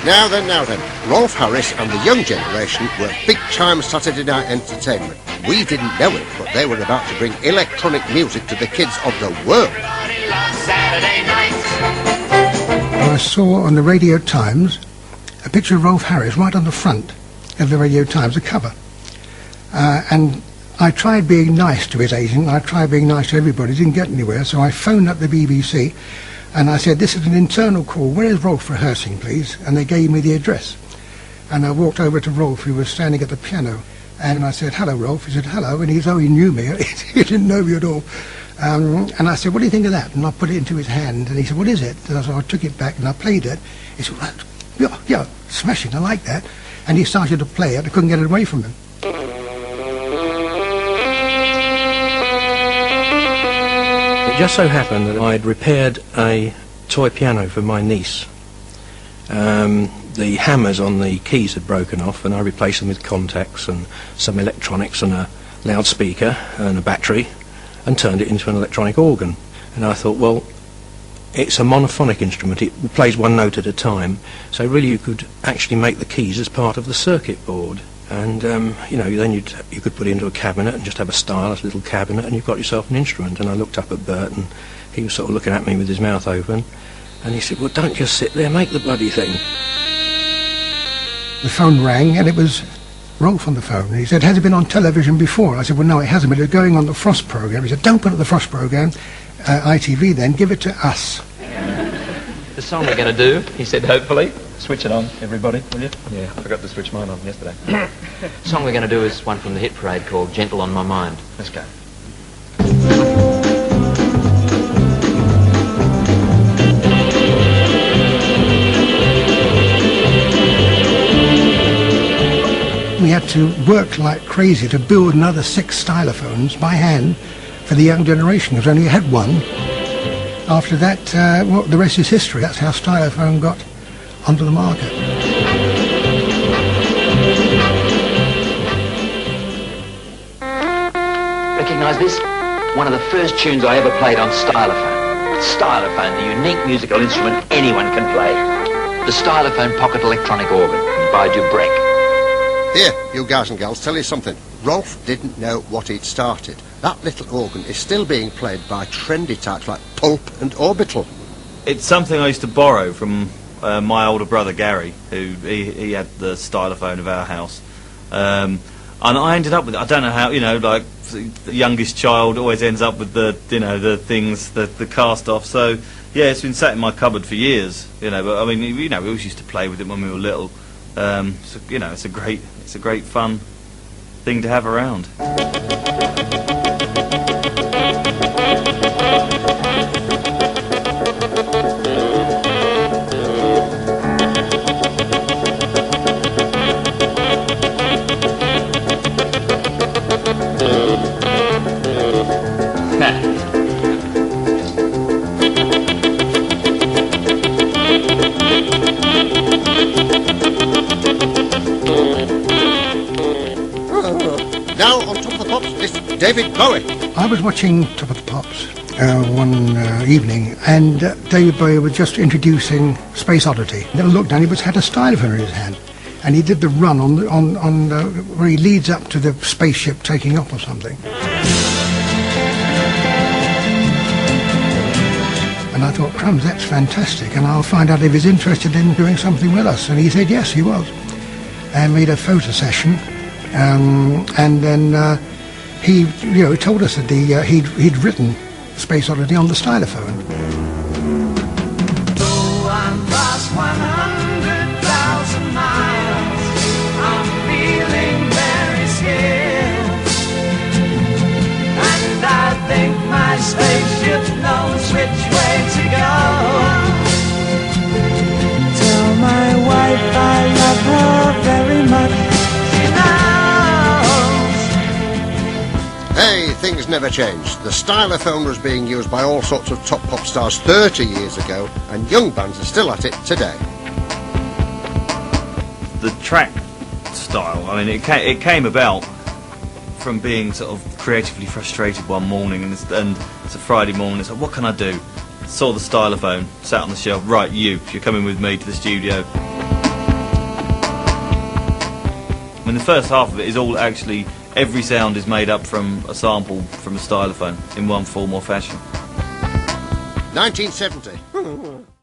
Now then, Rolf Harris and the young generation were big-time Saturday night entertainment. We didn't know it, but they were about to bring electronic music to the kids of the world. I saw on the Radio Times a picture of Rolf Harris right on the front of the Radio Times, a cover. And I tried being nice to his agent, I tried being nice to everybody, didn't get anywhere, so I phoned up the BBC and I said, this is an internal call, where is Rolf rehearsing, please? And they gave me the address. And I walked over to Rolf, who was standing at the piano, and I said, hello, Rolf. He said, hello, and he knew me, he didn't know me at all. And I said, what do you think of that? And I put it into his hand, and he said, what is it? And I took it back and I played it. He said, well, yeah, smashing, I like that. And he started to play it, I couldn't get it away from him. It just so happened that I'd repaired a toy piano for my niece. The hammers on the keys had broken off, and I replaced them with contacts and some electronics and a loudspeaker and a battery, and turned it into an electronic organ. And I thought, well, it's a monophonic instrument, it plays one note at a time, so really you could actually make the keys as part of the circuit board. And you know, then you could put it into a cabinet and just have a stylus little cabinet, and you've got yourself an instrument. And I looked up at Bert, and he was sort of looking at me with his mouth open, and he said, well, don't just sit there, make the bloody thing. The phone rang, and it was Rolf on the phone. And he said, has it been on television before? I said, well, no, it hasn't, but it's going on the Frost programme. He said, don't put it on the Frost programme, ITV then, give it to us. The song we're going to do, he said, hopefully. Switch it on, everybody, will you? Yeah, I forgot to switch mine on yesterday. The song we're going to do is one from the hit parade called Gentle on My Mind. Let's go. We had to work like crazy to build another 6 stylophones by hand for the young generation, because we only had one. After that, well, the rest is history. That's how Stylophone got onto the market. Recognise this? One of the first tunes I ever played on Stylophone. Stylophone, the unique musical instrument anyone can play. The Stylophone pocket electronic organ by Dubrek. Here, you guys and gals, tell you something. Rolf didn't know what he'd started. That little organ is still being played by trendy types like Pulp and Orbital. It's something I used to borrow from my older brother Gary, who he had the Stylophone of our house, and I ended up with it. I don't know how, you know, like the youngest child always ends up with the, you know, the things, the cast off. So yeah, it's been sat in my cupboard for years, you know. But I mean, you know, we always used to play with it when we were little. So you know, it's a great fun thing to have around. Now on Top of the Pops, it's David Bowie. I was watching Top of the Pops one evening, and David Bowie was just introducing Space Oddity. And I looked down, he had a stylophone in his hand, and he did the run on where he leads up to the spaceship taking off or something. And I thought, crumbs, that's fantastic, and I'll find out if he's interested in doing something with us. And he said yes, he was, and made a photo session. And then he, you know, told us that he'd written Space Oddity on the Stylophone. Though I'm past 100,000 miles, I'm feeling very scared, and I think my spaceship knows which way to go. Tell my wife I love her very much. Hey, things never changed. The Stylophone was being used by all sorts of top pop stars 30 years ago, and young bands are still at it today. The track style, I mean, it came about from being sort of creatively frustrated one morning, and it's a Friday morning. It's like, what can I do? Saw the Stylophone sat on the shelf. Right, you're coming with me to the studio. I mean, the first half of it is all actually, every sound is made up from a sample from a stylophone in one form or fashion. 1970.